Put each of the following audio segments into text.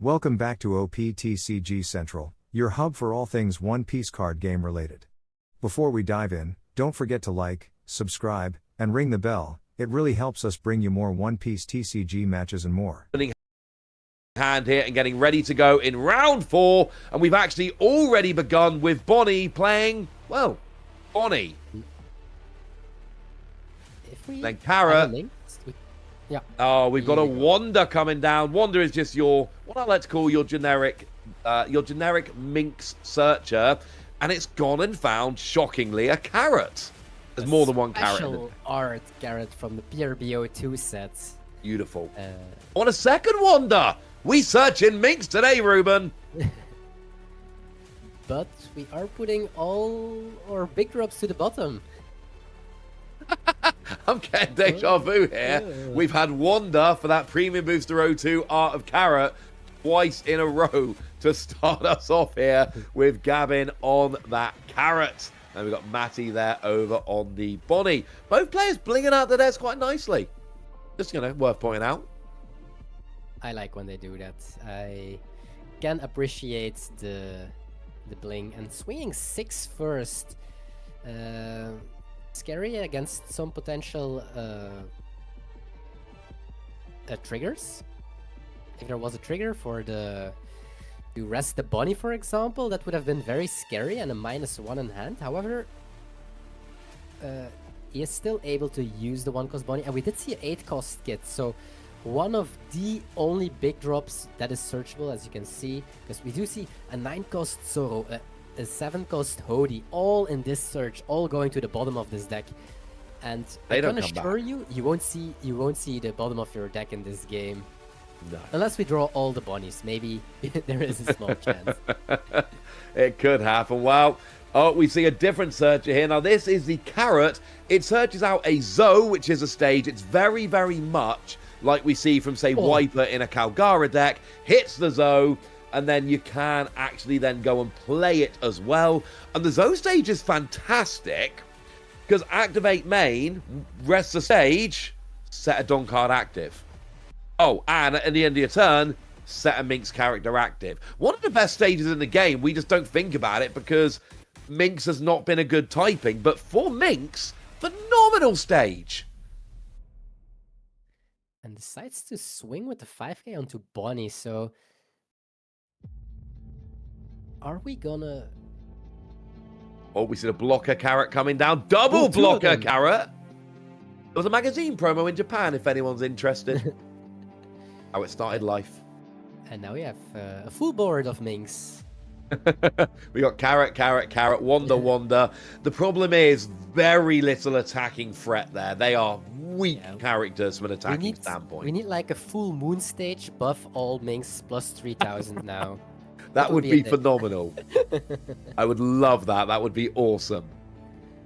Welcome back to OPTCG Central, your hub for all things One Piece card game related. Before we dive in, don't forget to like, subscribe, and ring the bell. It really helps us bring you more One Piece TCG matches and more. Hand here and getting ready to go in round 4, and we've actually already begun with Bonney playing, well, Bonney. Then Carrot. Yeah. Oh, we've got a Wanda coming down. Wanda is just your, what I like to call your generic Minx searcher, and it's gone and found, shockingly, a carrot. There's more than one carrot. Special art carrot from the PRB02 sets. Beautiful. On a second Wanda. We search in Minx today, Ruben. But we are putting all our big drops to the bottom. I'm getting deja vu here. We've had Wanda for that Premium Booster 02 Art of Carrot twice in a row to start us off here with Gabin on that carrot. And we've got Matty there over on the Bonney. Both players blinging out the decks quite nicely. Just, worth pointing out. I like when they do that. I can appreciate the bling. And swinging 6 first. Scary against some potential triggers. If there was a trigger for to rest the Bonney, for example, that would have been very scary and a -1 in hand. However, he is still able to use the 1-cost Bonney, and we did see an 8-cost kit, so one of the only big drops that is searchable, as you can see, because we do see a 9-cost Zoro, a 7-cost Hody, all in this search, all going to the bottom of this deck. And I can assure you, you won't see the bottom of your deck in this game. No. Unless we draw all the Bonnies. Maybe there is a small chance. It could happen. Well, we see a different searcher here. Now, this is the carrot. It searches out a Zoe, which is a stage. It's very, very much like we see from, say, Wiper in a Calgara deck. Hits the Zoe, and then you can actually then go and play it as well. And the Zoe stage is fantastic, because activate main, rest the stage, set a Don card active. Oh, and at the end of your turn, set a Minx character active. One of the best stages in the game. We just don't think about it because Minx has not been a good typing. But for Minx, phenomenal stage. And decides to swing with the 5k onto Bonney, so are we gonna... Oh, we see the blocker carrot coming down. Double blocker carrot. There was a magazine promo in Japan, if anyone's interested. How it started life. And now we have a full board of Minx. We got carrot, carrot, carrot, Wanda, Wanda. The problem is very little attacking threat there. They are weak characters from an attacking standpoint. We need like a full moon stage, buff all Minx plus 3000 now. That would be phenomenal. I would love that. That would be awesome.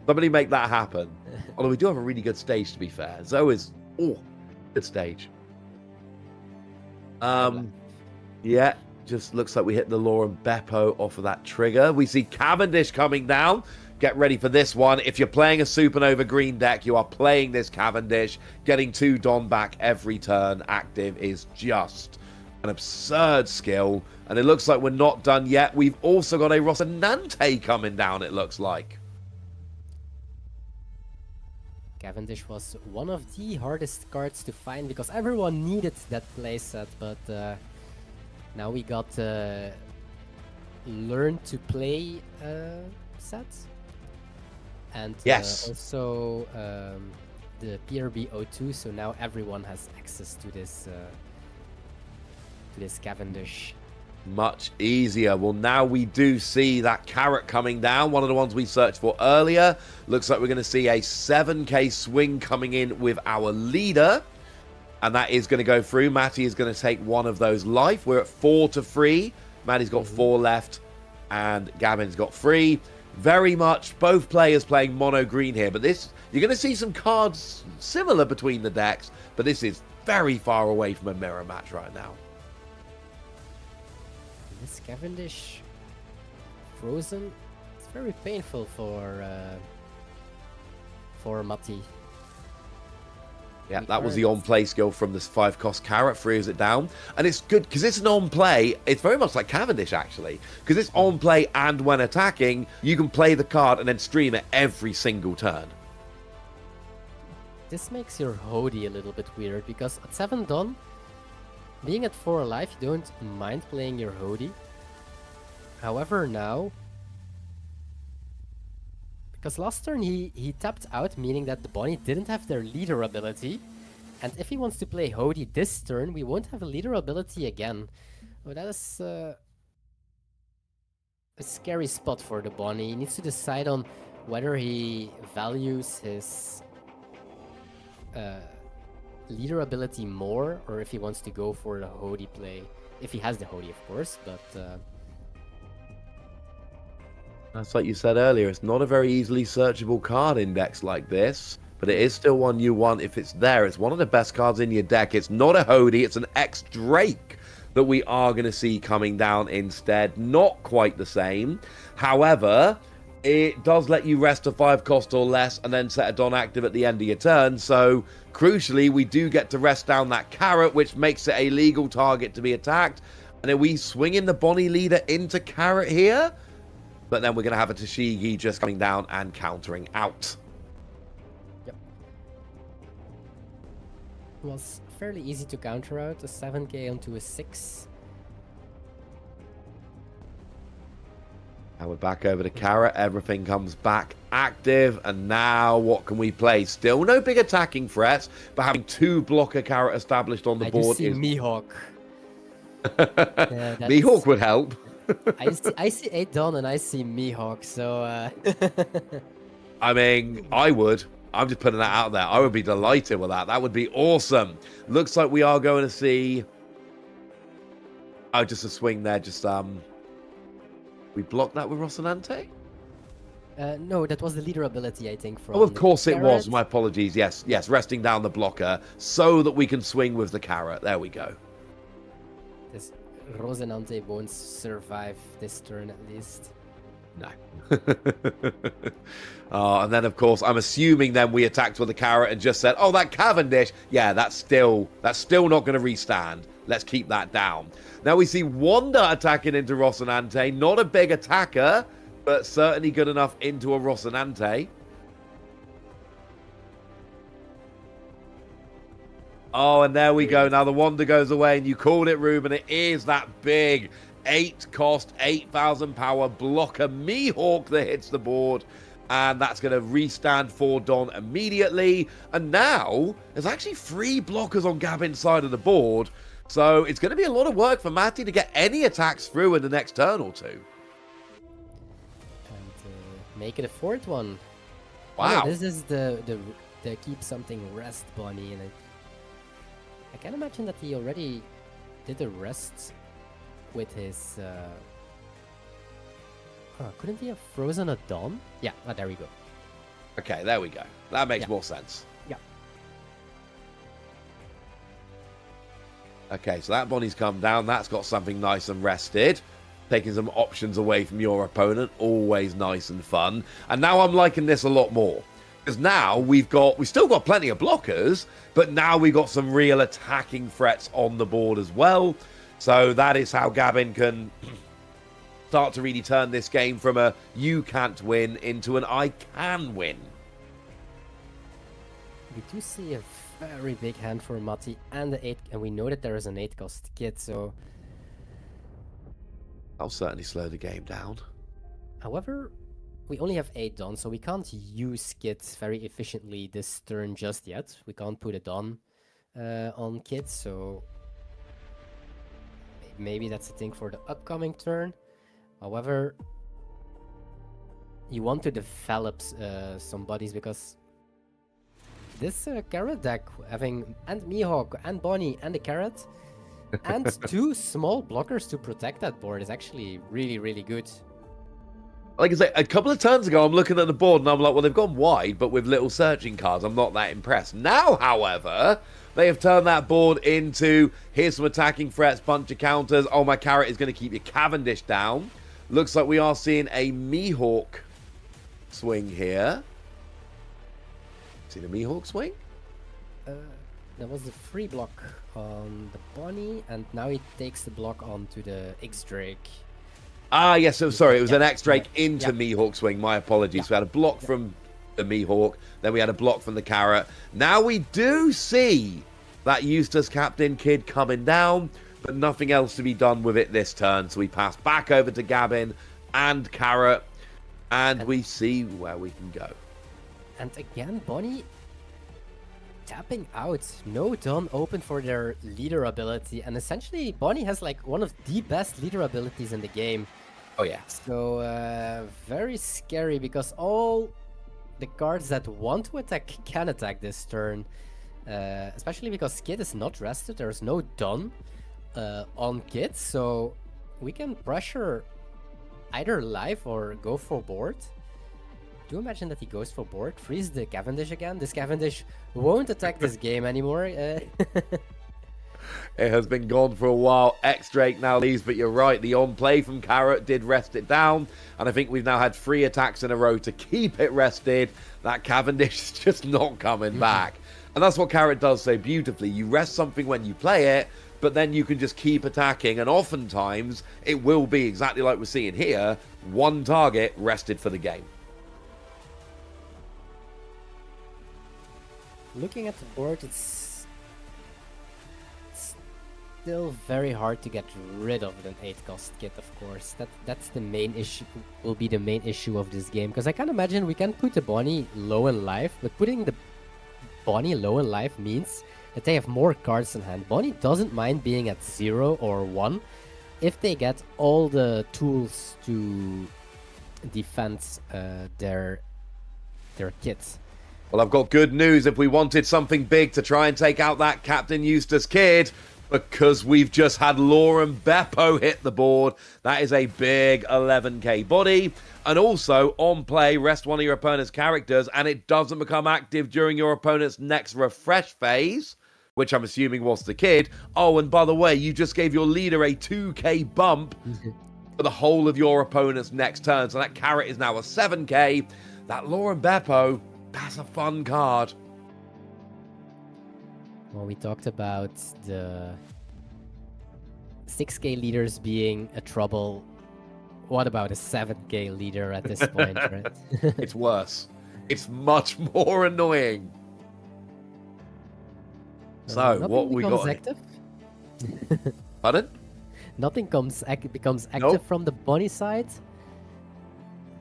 Somebody make that happen. Although we do have a really good stage, to be fair. Zoe is, good stage. Yeah, just looks like we hit the Law and Beppo off of that trigger. We see Cavendish coming down. Get ready for this one. If you're playing a Supernova green deck, you are playing this Cavendish. Getting 2 Don back every turn active is just an absurd skill. And it looks like we're not done yet. We've also got a Rocinante coming down, it looks like. Cavendish was one of the hardest cards to find because everyone needed that playset, but now we got Learn to Play sets. And also the PRB02, so now everyone has access to this Cavendish. Much easier. Well, now we do see that carrot coming down. One of the ones we searched for earlier. Looks like we're going to see a 7k swing coming in with our leader. And that is going to go through. Matty is going to take one of those life. We're at 4 to 3. Matty's got 4 left. And Gabin's got 3. Very much both players playing mono green here. But this, you're going to see some cards similar between the decks. But this is very far away from a mirror match right now. This Cavendish frozen, it's very painful for Matti. Yeah, that was the on-play skill from this 5-cost carrot, frees it down. And it's good, because it's an on-play, it's very much like Cavendish, actually. Because it's on-play, and when attacking, you can play the card and then stream it every single turn. This makes your Hody a little bit weird, because at 7 done, being at 4 alive, you don't mind playing your Hody. However, now... Because last turn he tapped out, meaning that the Bonney didn't have their leader ability. And if he wants to play Hody this turn, we won't have a leader ability again. Oh, that is a scary spot for the Bonney. He needs to decide on whether he values his leader ability more, or if he wants to go for the Hody play. If he has the Hody, of course, but... That's like you said earlier, it's not a very easily searchable card index like this, but it is still one you want if it's there. It's one of the best cards in your deck. It's not a Hody, it's an X-Drake that we are going to see coming down instead. Not quite the same. However, it does let you rest a 5-cost or less and then set a Don active at the end of your turn. So, crucially, we do get to rest down that carrot, which makes it a legal target to be attacked. And then we swing in the Bonney leader into carrot here. But then we're going to have a Tashigi just coming down and countering out. Yep. It was fairly easy to counter out, a 7k onto a 6. And we're back over to carrot. Everything comes back active. And now what can we play? Still no big attacking threats, but having 2 blocker carrot established on the board is... Mihawk. Yeah, Mihawk would help. I see 8 Don and I see Mihawk, so... I mean, I would. I'm just putting that out there. I would be delighted with that. That would be awesome. Looks like we are going to see... Oh, just a swing there. Just, we blocked that with Rocinante? No, that was the leader ability, I think, from... Oh, of course it carrot. was. My apologies. Yes, resting down the blocker so that we can swing with the carrot. There we go. This Rosinante won't survive this turn, at least. No. And then, of course, I'm assuming then we attacked with the carrot and just said, oh, that Cavendish, yeah, that's still not going to restand. Let's keep that down. Now we see Wanda attacking into Rocinante. Not a big attacker, but certainly good enough into a Rocinante. Oh, and there we go. Now the Wanda goes away, and you called it, Ruben. It is that big 8-cost, 8,000 power blocker Mihawk that hits the board. And that's going to restand for Don immediately. And now there's actually 3 blockers on Gabin's side of the board. So it's going to be a lot of work for Matti to get any attacks through in the next turn or 2. And make it a 4th one. Wow. Oh, this is the keep something rest Bonney. And I can imagine that he already did a rest with his... couldn't he have frozen a Dawn? Yeah, there we go. Okay, there we go. That makes more sense. Yeah. Okay, so that Bonney's come down. That's got something nice and rested. Taking some options away from your opponent. Always nice and fun. And now I'm liking this a lot more. Because now we've still got plenty of blockers, but now we've got some real attacking threats on the board as well. So that is how Gabin can start to really turn this game from a you can't win into an I can win. We do see a very big hand for Matti and the 8, and we know that there is an 8-cost kit, so... I'll certainly slow the game down. However, we only have 8 Dawn, so we can't use kits very efficiently this turn just yet. We can't put a Dawn on kits, so... Maybe that's a thing for the upcoming turn. However, you want to develop some bodies, because this carrot deck, having and Mihawk and Bonney and the carrot and 2 small blockers to protect that board is actually really, really good. Like I say, a couple of turns ago, I'm looking at the board and I'm like, well, they've gone wide, but with little searching cards, I'm not that impressed. Now, however, they have turned that board into, here's some attacking threats, bunch of counters. Oh, my carrot is going to keep your Cavendish down. Looks like we are seeing a Mihawk swing here. See the Mihawk swing? That was the free block on the Bonney, and now he takes the block onto the X-Drake. Ah, yes, I'm sorry. It was an X-Drake into Yeah. Mihawk swing. My apologies. Yeah. We had a block from the Mihawk, then we had a block from the Carrot. Now we do see that Eustace Captain Kid coming down, but nothing else to be done with it this turn. So we pass back over to Gabin and Carrot, and we see where we can go. And again, Bonney tapping out. No Don open for their leader ability, and essentially Bonney has like one of the best leader abilities in the game. Oh, yeah. So very scary, because all the cards that want to attack can attack this turn. Especially because Kid is not rested. There's no Don on Kid, so we can pressure either live or go for board. Do imagine that he goes for board, freeze the Cavendish again. This Cavendish won't attack this game anymore. It has been gone for a while. X-Drake now leaves, but you're right. The on-play from Carrot did rest it down. And I think we've now had 3 attacks in a row to keep it rested. That Cavendish is just not coming back. And that's what Carrot does so beautifully. You rest something when you play it, but then you can just keep attacking. And oftentimes, it will be exactly like we're seeing here. One target rested for the game. Looking at the board, it's still very hard to get rid of an 8-cost Kit, of course. That's the main issue, will be the main issue of this game. Because I can imagine we can put the Bonney low in life, but putting the Bonney low in life means that they have more cards in hand. Bonney doesn't mind being at 0 or 1 if they get all the tools to defend their kits. Well, I've got good news if we wanted something big to try and take out that Captain Eustace Kid, because we've just had Lauren Beppo hit the board. That is a big 11k body. And also, on play, rest one of your opponent's characters, and it doesn't become active during your opponent's next refresh phase, which I'm assuming was the Kid. Oh, and by the way, you just gave your leader a 2k bump for the whole of your opponent's next turn. So that Carrot is now a 7k. That Lauren Beppo, that's a fun card. Well, we talked about the 6k leaders being a trouble. What about a 7k leader at this point, right? It's worse. It's much more annoying. So, what we got? Active? Pardon? Nothing becomes active from the Bonney side.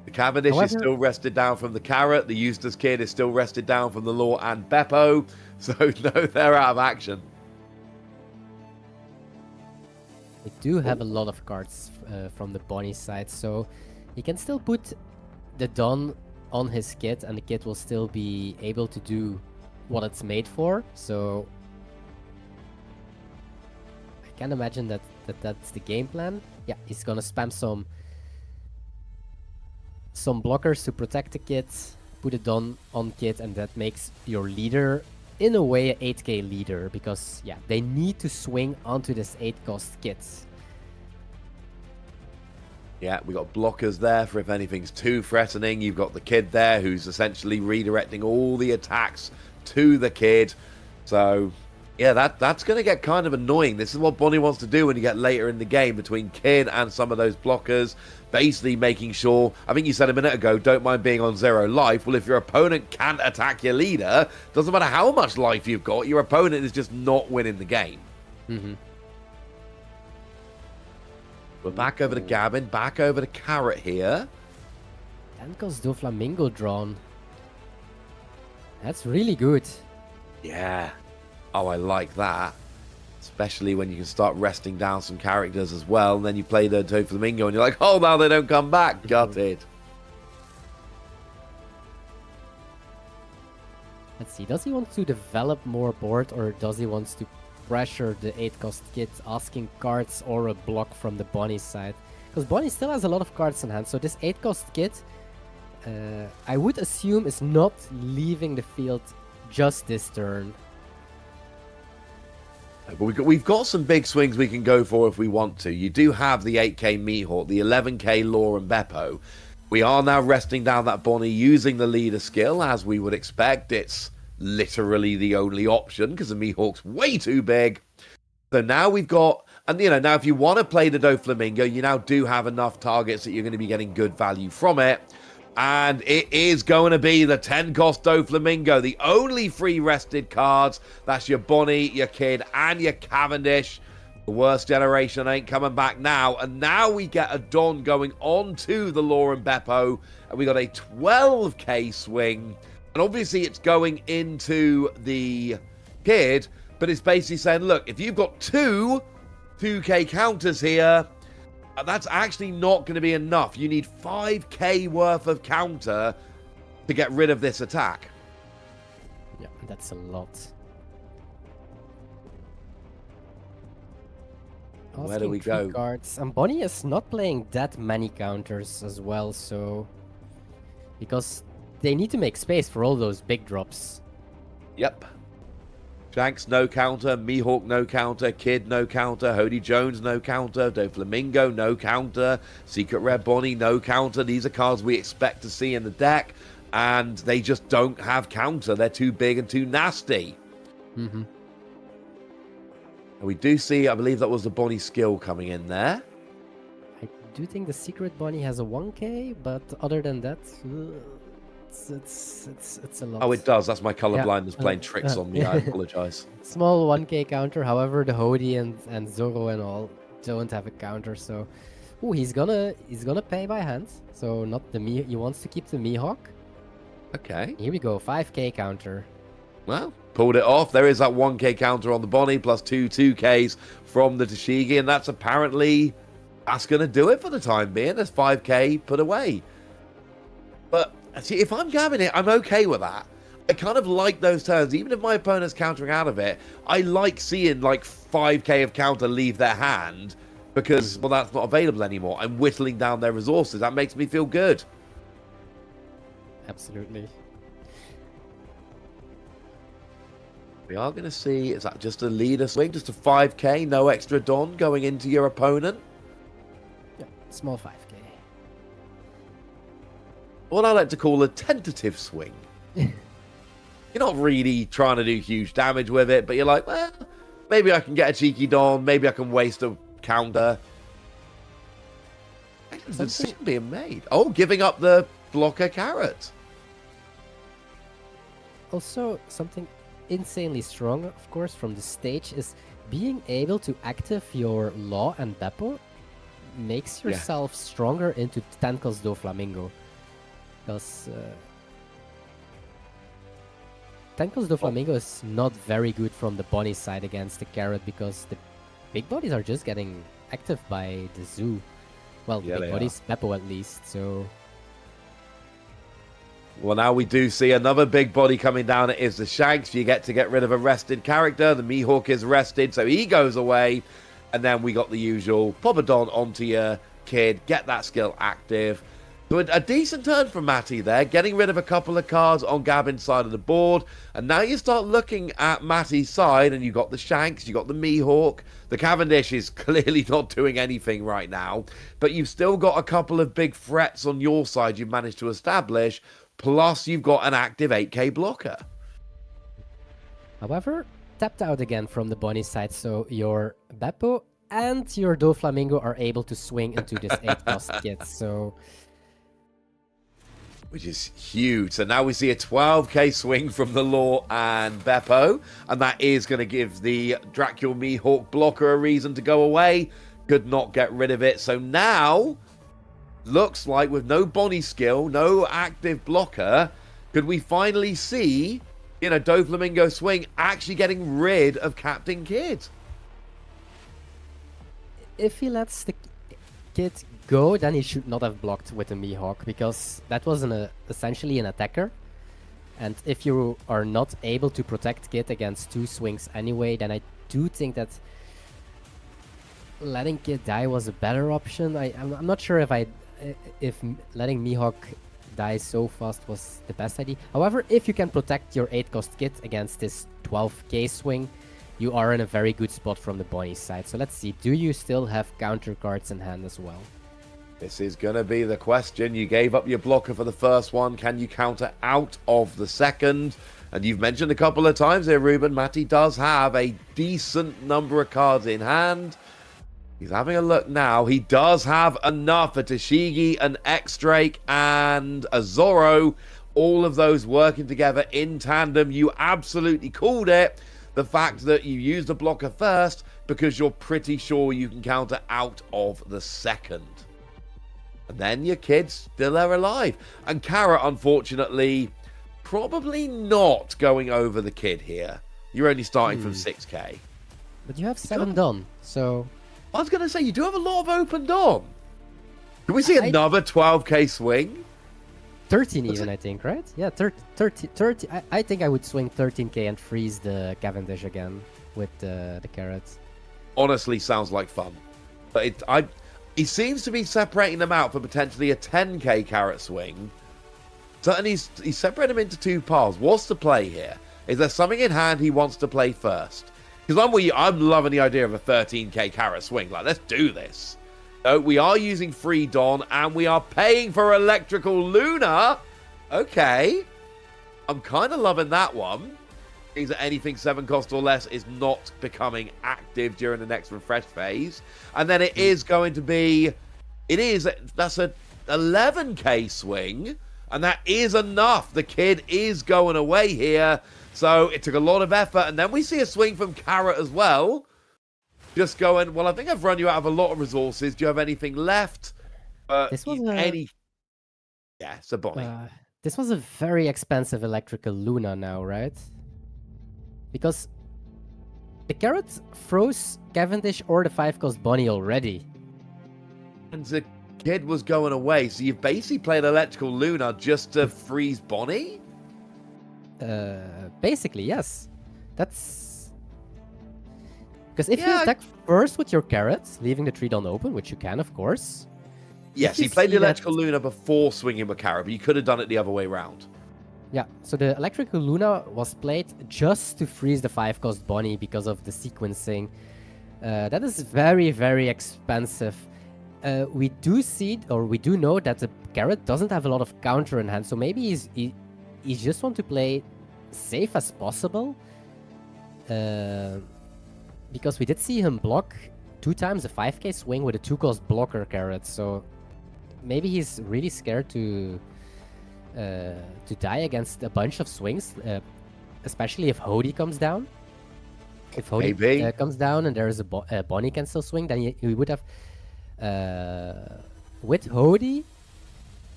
The Cavendish is still rested down from the Carrot. The Eustace Kid is still rested down from the Law and Beppo. So, no, they're out of action. We do have a lot of cards from the Bonney side, so he can still put the Don on his kit, and the kit will still be able to do what it's made for. So I can imagine that's the game plan. Yeah, he's gonna spam some blockers to protect the kit, put it on kit, and that makes your leader in a way an 8k leader, because yeah, they need to swing onto this 8-cost kit. Yeah, we got blockers there for if anything's too threatening. You've got the Kid there who's essentially redirecting all the attacks to the Kid. So yeah, that's going to get kind of annoying. This is what Bonney wants to do when you get later in the game between Kid and some of those blockers. Basically making sure, I think you said a minute ago, don't mind being on 0 life. Well, if your opponent can't attack your leader, doesn't matter how much life you've got, your opponent is just not winning the game. Mm-hmm. We're back over to Gabin, back over to Carrot here. Namco's Doflamingo drawn. That's really good. Yeah. Oh, I like that. Especially when you can start resting down some characters as well. And then you play the Doflamingo and you're like, oh, now they don't come back. Gutted. Let's see. Does he want to develop more board, or does he want to pressure the 8-cost kit, asking cards or a block from the Bonney side? Because Bonney still has a lot of cards in hand. So this 8-cost kit, I would assume, is not leaving the field just this turn. But we've got some big swings we can go for if we want to. You do have the 8k Mihawk, the 11k Law and Beppo. We are now resting down that Bonney using the leader skill, as we would expect. It's literally the only option because the Mihawk's way too big. So now we've got, and now if you want to play the Doflamingo, you now do have enough targets that you're going to be getting good value from it. And it is going to be the 10-cost Doflamingo, the only free rested cards. That's your Bonney, your Kid, and your Cavendish. The worst generation ain't coming back now. And now we get a Don going on to the Law and Beppo. And we got a 12k swing. And obviously it's going into the Kid. But it's basically saying, look, if you've got 2k counters here, that's actually not going to be enough. You need 5k worth of counter to get rid of this attack. Yeah, that's a lot. Where do we go? Cards. And Bonney is not playing that many counters as well, so... Because they need to make space for all those big drops. Yep. Shanks, no counter. Mihawk, no counter. Kid, no counter. Hody Jones, no counter. Doflamingo, no counter. Secret Rare Bonney, no counter. These are cards we expect to see in the deck, and they just don't have counter. They're too big and too nasty. Mm-hmm. And we do see, I believe that was the Bonney skill coming in there. I do think the Secret Bonney has a 1k, but other than that, it's a lot. Oh, it does. That's my colorblindness playing tricks on me. I apologize. Small 1k counter. However, the Hody and Zoro and all don't have a counter. So, he's gonna pay by hand. So not the he wants to keep the Mihawk. Okay. Here we go. 5k counter. Well, pulled it off. There is that 1k counter on the Bonney plus 2Ks from the Tashigi, and that's going to do it for the time being. There's 5k put away. But see, if I'm gabbing it, I'm okay with that. I kind of like those turns. Even if my opponent's countering out of it, I like seeing like 5k of counter leave their hand because, well, that's not available anymore. I'm whittling down their resources. That makes me feel good. Absolutely. We are going to see, is that just a leader swing? Just a 5k, no extra Don going into your opponent? Yeah, small 5k. What I like to call a tentative swing. You're not really trying to do huge damage with it, but you're like, well, maybe I can get a cheeky Don, maybe I can waste a counter. There's a decision being made. Oh, giving up the blocker carrot. Also, something insanely strong, of course, from the stage is being able to active your Law and Beppo makes yourself stronger into Tenkos Doflamingo. Because Tenkos Doflamingo is not very good from the Bonney side against the carrot because the big bodies are just getting active by the zoo. Well, the big bodies, Beppo at least, so... Well, now we do see another big body coming down. It is the Shanks. You get to get rid of a rested character. The Mihawk is rested, so he goes away. And then we got the usual pop a Don onto your Kid, get that skill active. So a decent turn from Matti there, getting rid of a couple of cards on Gabin's side of the board. And now you start looking at Matti's side, and you got the Shanks, you got the Mihawk. The Cavendish is clearly not doing anything right now. But you've still got a couple of big threats on your side you've managed to establish. Plus, you've got an active 8k blocker. However, tapped out again from the Bonney side, so your Beppo and your Doflamingo are able to swing into this 8-cost kit, so... Which is huge. So now we see a 12k swing from the Law and Beppo, and that is going to give the Dracula Mihawk blocker a reason to go away. Could not get rid of it. So now... looks like with no Bonney skill, no active blocker, could we finally see, Doflamingo swing actually getting rid of Captain Kid? If he lets the Kid go, then he should not have blocked with the Mihawk, because that was essentially an attacker. And if you are not able to protect Kid against 2 swings anyway, then I do think that letting Kid die was a better option. I'm not sure if letting Mihawk die so fast was the best idea. However, if you can protect your 8-cost kit against this 12k swing, you are in a very good spot from the Bonney side. So let's see, do you still have counter cards in hand as well? This is going to be the question. You gave up your blocker for the first one. Can you counter out of the second? And you've mentioned a couple of times here, Ruben, Matti does have a decent number of cards in hand. He's having a look now. He does have enough for Tashigi, an X-Drake, and a Zoro. All of those working together in tandem. You absolutely called it. The fact that you used a blocker first because you're pretty sure you can counter out of the second. And then your kids still are alive. And Kara, unfortunately, probably not going over the kid here. You're only starting from 6k. But you have 7 done, so... I was going to say, you do have a lot of open dom. Can we see another 12k swing? 13 even, I think, right? Yeah, 30. I think I would swing 13k and freeze the Cavendish again with the carrots. Honestly, sounds like fun. But he seems to be separating them out for potentially a 10k carrot swing. Certainly, he's separating them into 2 piles. What's the play here? Is there something in hand he wants to play first? Because I'm loving the idea of a 13k carrot swing. Like, let's do this. So we are using free Don, and we are paying for Electrical Luna. Okay. I'm kind of loving that one. Means that anything 7 cost or less is not becoming active during the next refresh phase. And then it is going to be... That's a 11k swing. And that is enough. The kid is going away here. So it took a lot of effort. And then we see a swing from Carrot as well. Just going, well, I think I've run you out of a lot of resources. Do you have anything left? This was Yeah, it's a Bonney. This was a very expensive Electrical Luna now, right? Because the Carrot froze Cavendish or the 5-cost Bonney already. And the kid was going away. So you've basically played Electrical Luna just to freeze Bonney? Basically, yes. That's... Because if you attack first with your carrots, leaving the tree down open, which you can, of course. Yes, he played the Electrical Luna before swinging with carrot, but you could have done it the other way around. Yeah, so the Electrical Luna was played just to freeze the 5-cost Bonney because of the sequencing. That is very, very expensive. We do know that the carrot doesn't have a lot of counter in hand, so maybe he just want to play safe as possible. Because we did see him block 2 times a 5k swing with a 2-cost blocker carrot, so maybe he's really scared to die against a bunch of swings, especially if Hody comes down. If Hody comes down and there is a Bonney can still swing, then he would have... with Hody,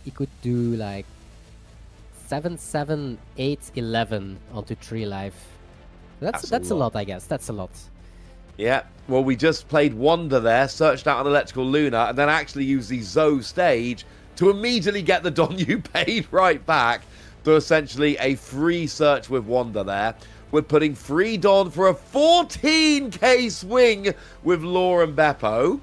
he could do like 7, 7, 8, 11 onto 3 life. That's a lot, I guess. That's a lot. Yeah, well, we just played Wonder there, searched out an Electrical Luna, and then actually used the Zoe stage to immediately get the Don you paid right back. So essentially a free search with Wonder there. We're putting free Don for a 14k swing with Law and Beppo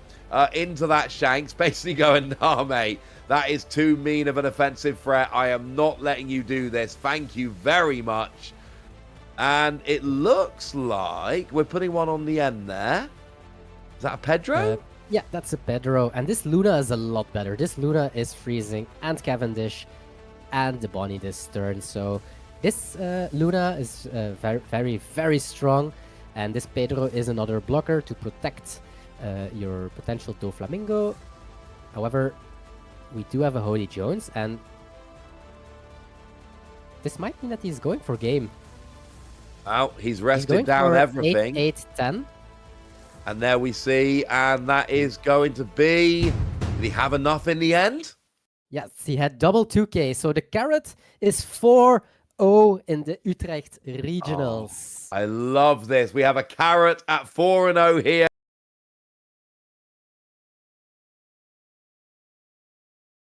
into that Shanks, basically going, nah, mate, that is too mean of an offensive threat. I am not letting you do this. Thank you very much. And it looks like we're putting one on the end there. Is that a Pedro? Yeah, that's a Pedro. And this Luna is a lot better. This Luna is freezing and Cavendish and the Bonney this turn. So this Luna is very, very, very strong. And this Pedro is another blocker to protect your potential Doflamingo. However, we do have a Hody Jones. And this might mean that he's going for game. Well, he's rested down everything. 8-10. And there we see, and that is going to be... Did he have enough in the end? Yes, he had double 2k. So the carrot is 4-0 in the Utrecht regionals. Oh, I love this. We have a carrot at 4-0 here.